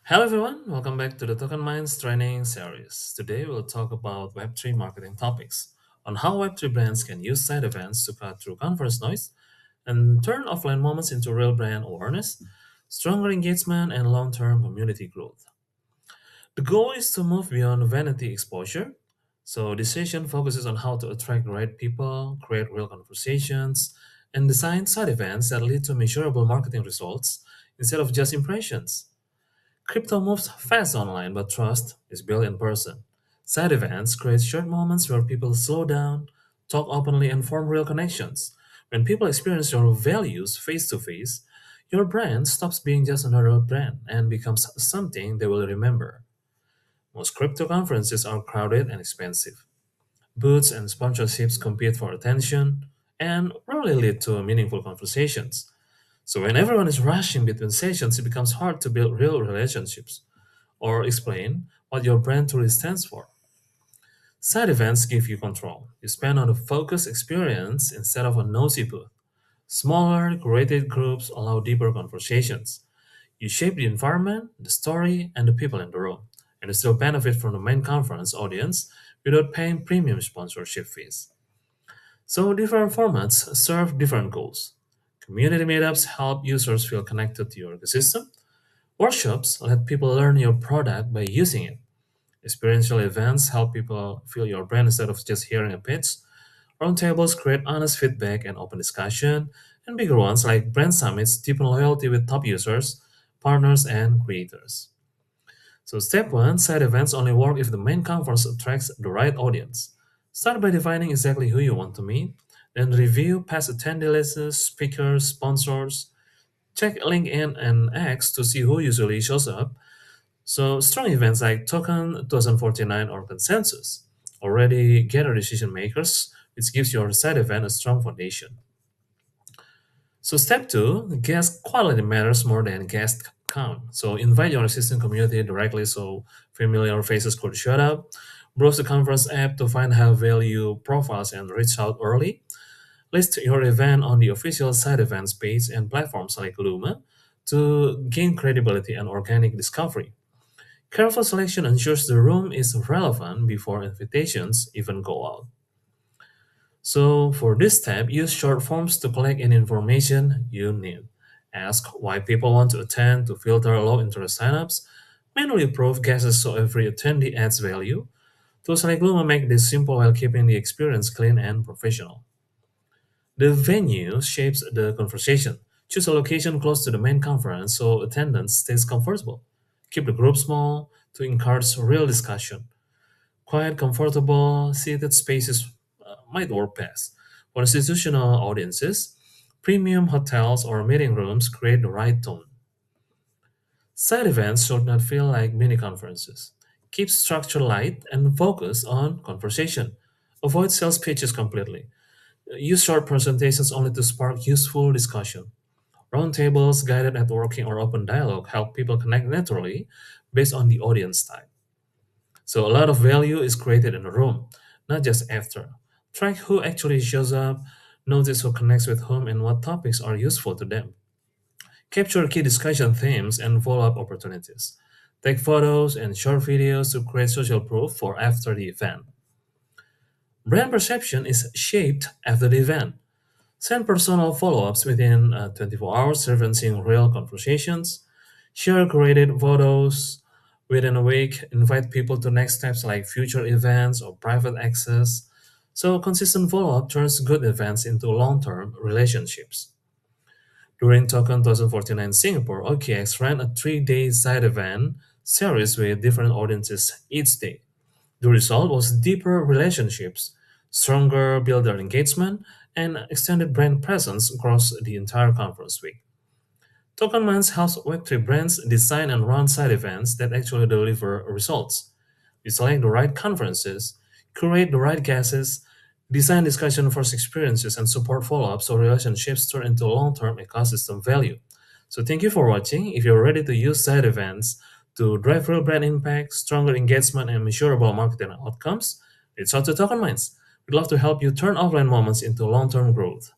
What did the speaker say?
Hello everyone, welcome back to the Token Minds training series. Today we'll talk about Web3 marketing topics on how Web3 brands can use side events to cut through conference noise and turn offline moments into real brand awareness, stronger engagement, and long-term community growth. The goal is to move beyond vanity exposure. So this session focuses on how to attract the right people, create real conversations, and design side events that lead to measurable marketing results instead of just impressions. Crypto moves fast online, but trust is built in person. Side events create short moments where people slow down, talk openly, and form real connections. When people experience your values face to face, your brand stops being just another brand and becomes something they will remember. Most crypto conferences are crowded and expensive. Booths and sponsorships compete for attention and rarely lead to meaningful conversations. So when everyone is rushing between sessions, it becomes hard to build real relationships or explain what your brand truly stands for. Side events give you control. You spend on a focused experience instead of a nosy booth. Smaller, curated groups allow deeper conversations. You shape the environment, the story, and the people in the room, and you still benefit from the main conference audience without paying premium sponsorship fees. So different formats serve different goals. Community meetups help users feel connected to your ecosystem. Workshops let people learn your product by using it. Experiential events help people feel your brand instead of just hearing a pitch. Roundtables create honest feedback and open discussion. And bigger ones like brand summits deepen loyalty with top users, partners, and creators. So, step one, side events only work if the main conference attracts the right audience. Start by defining exactly who you want to meet, then review past attendee lists, speakers, sponsors. Check LinkedIn and X to see who usually shows up. So, strong events like Token 2049 or Consensus already gather decision makers, which gives your side event a strong foundation. So step two, guest quality matters more than guest count. So invite your existing community directly so familiar faces could show up. Browse the conference app to find high value profiles and reach out early. List your event on the official side events page and platforms like Luma to gain credibility and organic discovery. Careful selection ensures the room is relevant before invitations even go out. So for this step, use short forms to collect any information you need. Ask why people want to attend to filter low interest signups. Manually prove guesses so every attendee adds value. Tools like Luma make this simple while keeping the experience clean and professional. The venue shapes the conversation. Choose a location close to the main conference so attendance stays comfortable. Keep the group small to encourage real discussion. Quiet, comfortable, seated spaces might work best. For institutional audiences, premium hotels or meeting rooms create the right tone. Side events should not feel like mini conferences. Keep structure light and focus on conversation. Avoid sales pitches completely. Use short presentations only to spark useful discussion. Roundtables, guided networking, or open dialogue help people connect naturally based on the audience type. So a lot of value is created in the room, not just after. Track who actually shows up, notice who connects with whom, and what topics are useful to them. Capture key discussion themes and follow up opportunities. Take photos and short videos to create social proof for after the event. Brand perception is shaped after the event. Send personal follow ups within 24 hours, referencing real conversations. Share curated photos within a week. Invite people to next steps like future events or private access. So, consistent follow up turns good events into long term relationships. During Token 2049 Singapore, OKX ran a 3-day side event series with different audiences each day. The result was deeper relationships, stronger builder engagement, and extended brand presence across the entire conference week. Token Minds helps Web3 brands design and run side events that actually deliver results. We select the right conferences, curate the right guests, design discussion first experiences, and support follow up so relationships turn into long term ecosystem value. So, thank you for watching. If you're ready to use side events to drive real brand impact, stronger engagement, and measurable marketing outcomes, reach out to Token Minds. We'd love to help you turn offline moments into long term growth.